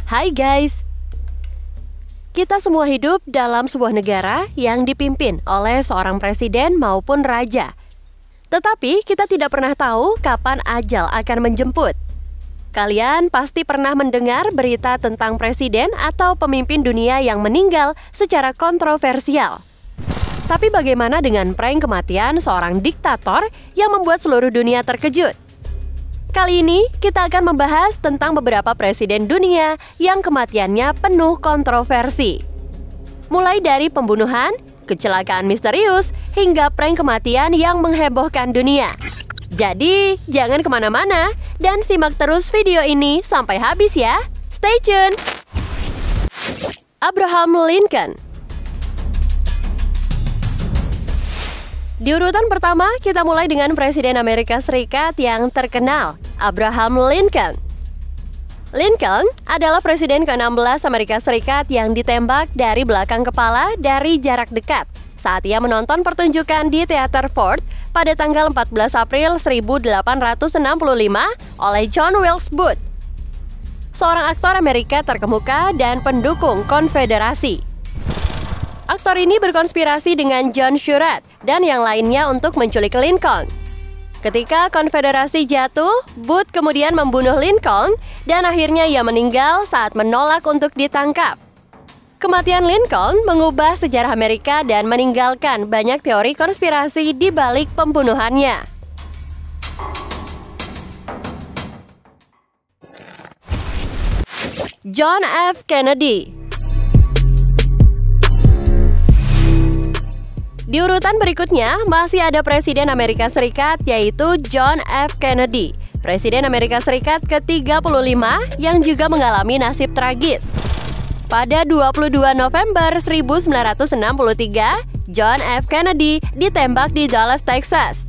Hai guys, kita semua hidup dalam sebuah negara yang dipimpin oleh seorang presiden maupun raja. Tetapi kita tidak pernah tahu kapan ajal akan menjemput. Kalian pasti pernah mendengar berita tentang presiden atau pemimpin dunia yang meninggal secara kontroversial. Tapi bagaimana dengan prank kematian seorang diktator yang membuat seluruh dunia terkejut? Kali ini kita akan membahas tentang beberapa presiden dunia yang kematiannya penuh kontroversi. Mulai dari pembunuhan, kecelakaan misterius, hingga prank kematian yang menghebohkan dunia. Jadi, jangan kemana-mana dan simak terus video ini sampai habis ya. Stay tune! Abraham Lincoln. Di urutan pertama, kita mulai dengan Presiden Amerika Serikat yang terkenal, Abraham Lincoln. Lincoln adalah Presiden ke-16 Amerika Serikat yang ditembak dari belakang kepala dari jarak dekat saat ia menonton pertunjukan di Teater Ford pada tanggal 14 April 1865 oleh John Wilkes Booth, seorang aktor Amerika terkemuka dan pendukung Konfederasi. Aktor ini berkonspirasi dengan John Surratt dan yang lainnya untuk menculik Lincoln. Ketika Konfederasi jatuh, Booth kemudian membunuh Lincoln dan akhirnya ia meninggal saat menolak untuk ditangkap. Kematian Lincoln mengubah sejarah Amerika dan meninggalkan banyak teori konspirasi di balik pembunuhannya. John F. Kennedy. Di urutan berikutnya, masih ada Presiden Amerika Serikat yaitu John F. Kennedy, Presiden Amerika Serikat ke-35 yang juga mengalami nasib tragis. Pada 22 November 1963, John F. Kennedy ditembak di Dallas, Texas.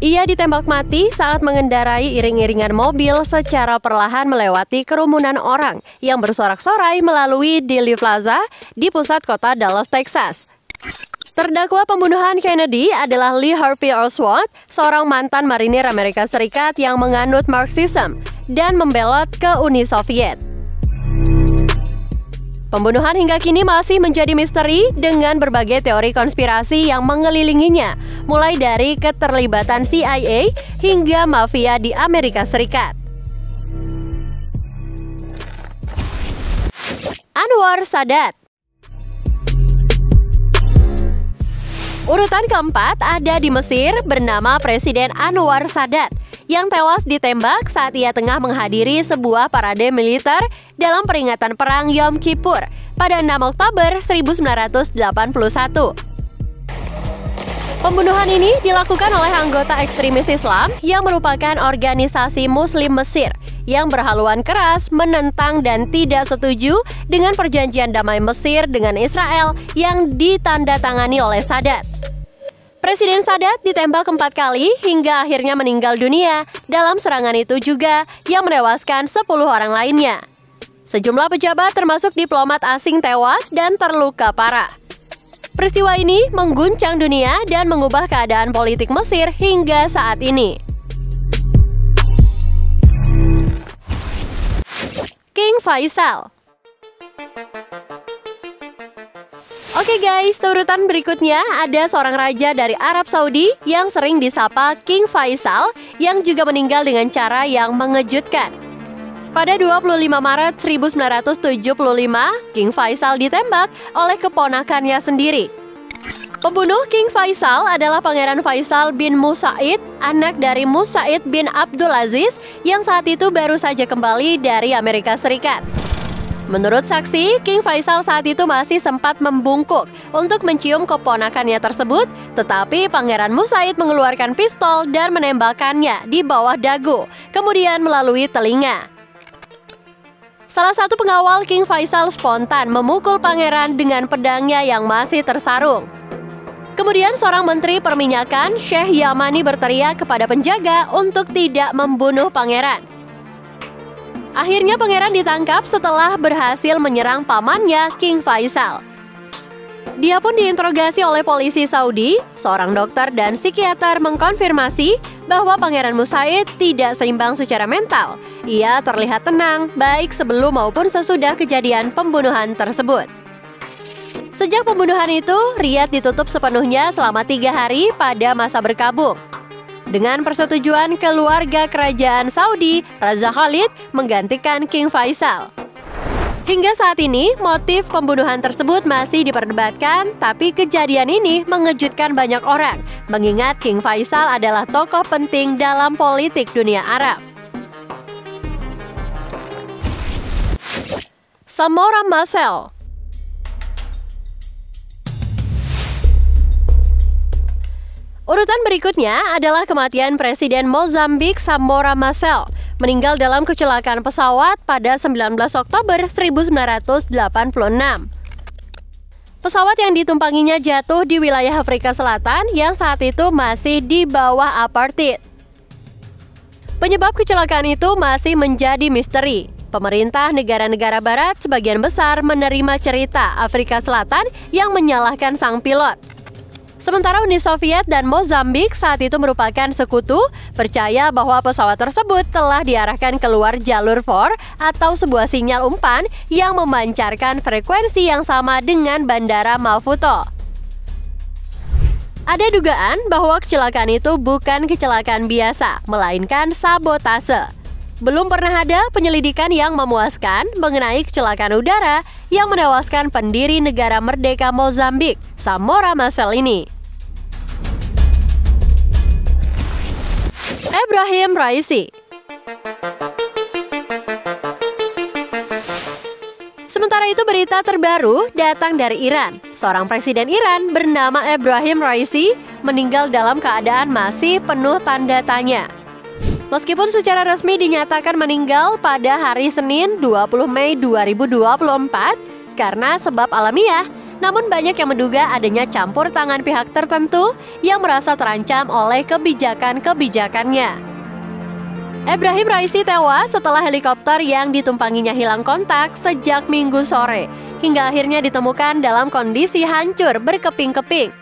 Ia ditembak mati saat mengendarai iring-iringan mobil secara perlahan melewati kerumunan orang yang bersorak-sorai melalui Dealey Plaza di pusat kota Dallas, Texas. Terdakwa pembunuhan Kennedy adalah Lee Harvey Oswald, seorang mantan marinir Amerika Serikat yang menganut Marxisme dan membelot ke Uni Soviet. Pembunuhan hingga kini masih menjadi misteri dengan berbagai teori konspirasi yang mengelilinginya, mulai dari keterlibatan CIA hingga mafia di Amerika Serikat. Anwar Sadat. Urutan keempat ada di Mesir bernama Presiden Anwar Sadat yang tewas ditembak saat ia tengah menghadiri sebuah parade militer dalam peringatan Perang Yom Kippur pada 6 Oktober 1981. Pembunuhan ini dilakukan oleh anggota ekstremis Islam yang merupakan organisasi Muslim Mesir yang berhaluan keras menentang dan tidak setuju dengan perjanjian damai Mesir dengan Israel yang ditandatangani oleh Sadat. Presiden Sadat ditembak 4 kali hingga akhirnya meninggal dunia dalam serangan itu juga yang menewaskan 10 orang lainnya. Sejumlah pejabat termasuk diplomat asing tewas dan terluka parah. Peristiwa ini mengguncang dunia dan mengubah keadaan politik Mesir hingga saat ini. King Faisal. Oke guys, urutan berikutnya ada seorang raja dari Arab Saudi yang sering disapa King Faisal yang juga meninggal dengan cara yang mengejutkan. Pada 25 Maret 1975, King Faisal ditembak oleh keponakannya sendiri. Pembunuh King Faisal adalah Pangeran Faisal bin Musaid, anak dari Musaid bin Abdul Aziz yang saat itu baru saja kembali dari Amerika Serikat. Menurut saksi, King Faisal saat itu masih sempat membungkuk untuk mencium keponakannya tersebut, tetapi Pangeran Musaid mengeluarkan pistol dan menembakkannya di bawah dagu, kemudian melalui telinga. Salah satu pengawal King Faisal spontan memukul pangeran dengan pedangnya yang masih tersarung. Kemudian seorang menteri perminyakan, Syekh Yamani, berteriak kepada penjaga untuk tidak membunuh pangeran. Akhirnya pangeran ditangkap setelah berhasil menyerang pamannya King Faisal. Dia pun diinterogasi oleh polisi Saudi. Seorang dokter dan psikiater mengkonfirmasi bahwa Pangeran Musaid tidak seimbang secara mental. Ia terlihat tenang, baik sebelum maupun sesudah kejadian pembunuhan tersebut. Sejak pembunuhan itu, Riyadh ditutup sepenuhnya selama 3 hari pada masa berkabung. Dengan persetujuan keluarga kerajaan Saudi, Raja Khalid menggantikan King Faisal. Hingga saat ini, motif pembunuhan tersebut masih diperdebatkan, tapi kejadian ini mengejutkan banyak orang, mengingat King Faisal adalah tokoh penting dalam politik dunia Arab. Samora Machel. Urutan berikutnya adalah kematian Presiden Mozambik Samora Machel, meninggal dalam kecelakaan pesawat pada 19 Oktober 1986. Pesawat yang ditumpanginya jatuh di wilayah Afrika Selatan yang saat itu masih di bawah apartheid. Penyebab kecelakaan itu masih menjadi misteri. Pemerintah negara-negara barat sebagian besar menerima cerita Afrika Selatan yang menyalahkan sang pilot. Sementara Uni Soviet dan Mozambik saat itu merupakan sekutu, percaya bahwa pesawat tersebut telah diarahkan keluar jalur VOR atau sebuah sinyal umpan yang memancarkan frekuensi yang sama dengan Bandara Maputo. Ada dugaan bahwa kecelakaan itu bukan kecelakaan biasa, melainkan sabotase. Belum pernah ada penyelidikan yang memuaskan mengenai kecelakaan udara yang menewaskan pendiri negara merdeka Mozambik, Samora Machel ini. Ebrahim Raisi. Sementara itu berita terbaru datang dari Iran. Seorang presiden Iran bernama Ebrahim Raisi meninggal dalam keadaan masih penuh tanda tanya. Meskipun secara resmi dinyatakan meninggal pada hari Senin 20 Mei 2024 karena sebab alamiah, namun banyak yang menduga adanya campur tangan pihak tertentu yang merasa terancam oleh kebijakan-kebijakannya. Ebrahim Raisi tewas setelah helikopter yang ditumpanginya hilang kontak sejak Minggu sore, hingga akhirnya ditemukan dalam kondisi hancur berkeping-keping.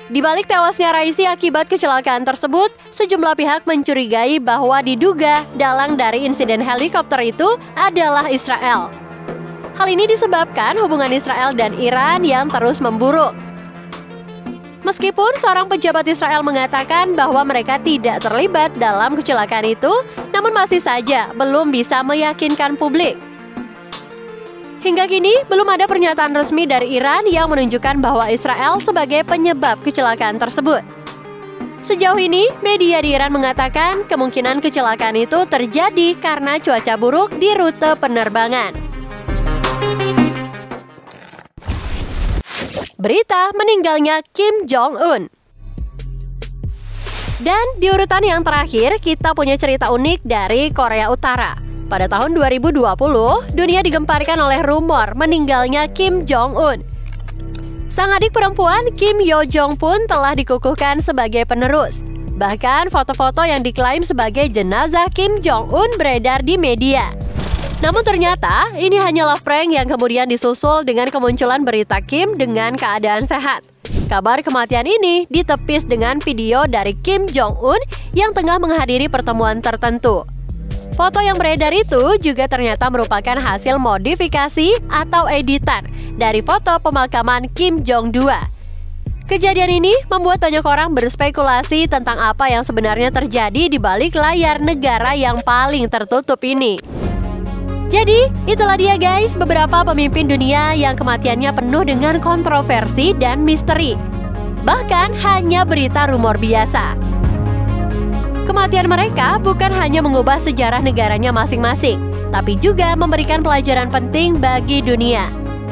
Di balik tewasnya Raisi akibat kecelakaan tersebut, sejumlah pihak mencurigai bahwa diduga dalang dari insiden helikopter itu adalah Israel. Hal ini disebabkan hubungan Israel dan Iran yang terus memburuk. Meskipun seorang pejabat Israel mengatakan bahwa mereka tidak terlibat dalam kecelakaan itu, namun masih saja belum bisa meyakinkan publik. Hingga kini, belum ada pernyataan resmi dari Iran yang menunjukkan bahwa Israel sebagai penyebab kecelakaan tersebut. Sejauh ini, media di Iran mengatakan kemungkinan kecelakaan itu terjadi karena cuaca buruk di rute penerbangan. Berita meninggalnya Kim Jong-un. Dan di urutan yang terakhir, kita punya cerita unik dari Korea Utara. Pada tahun 2020, dunia digemparkan oleh rumor meninggalnya Kim Jong-un. Sang adik perempuan Kim Yo Jong pun telah dikukuhkan sebagai penerus. Bahkan foto-foto yang diklaim sebagai jenazah Kim Jong-un beredar di media. Namun ternyata ini hanyalah prank yang kemudian disusul dengan kemunculan berita Kim dengan keadaan sehat. Kabar kematian ini ditepis dengan video dari Kim Jong-un yang tengah menghadiri pertemuan tertentu. Foto yang beredar itu juga ternyata merupakan hasil modifikasi atau editan dari foto pemakaman Kim Jong-2. Kejadian ini membuat banyak orang berspekulasi tentang apa yang sebenarnya terjadi di balik layar negara yang paling tertutup ini. Jadi, itulah dia guys beberapa pemimpin dunia yang kematiannya penuh dengan kontroversi dan misteri. Bahkan hanya berita rumor biasa. Kematian mereka bukan hanya mengubah sejarah negaranya masing-masing, tapi juga memberikan pelajaran penting bagi dunia.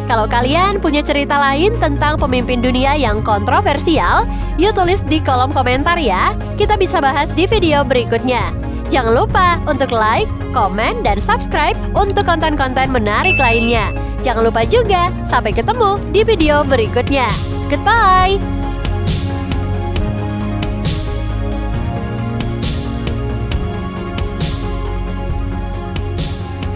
Kalau kalian punya cerita lain tentang pemimpin dunia yang kontroversial, yuk tulis di kolom komentar ya. Kita bisa bahas di video berikutnya. Jangan lupa untuk like, komen, dan subscribe untuk konten-konten menarik lainnya. Jangan lupa juga, sampai ketemu di video berikutnya. Goodbye!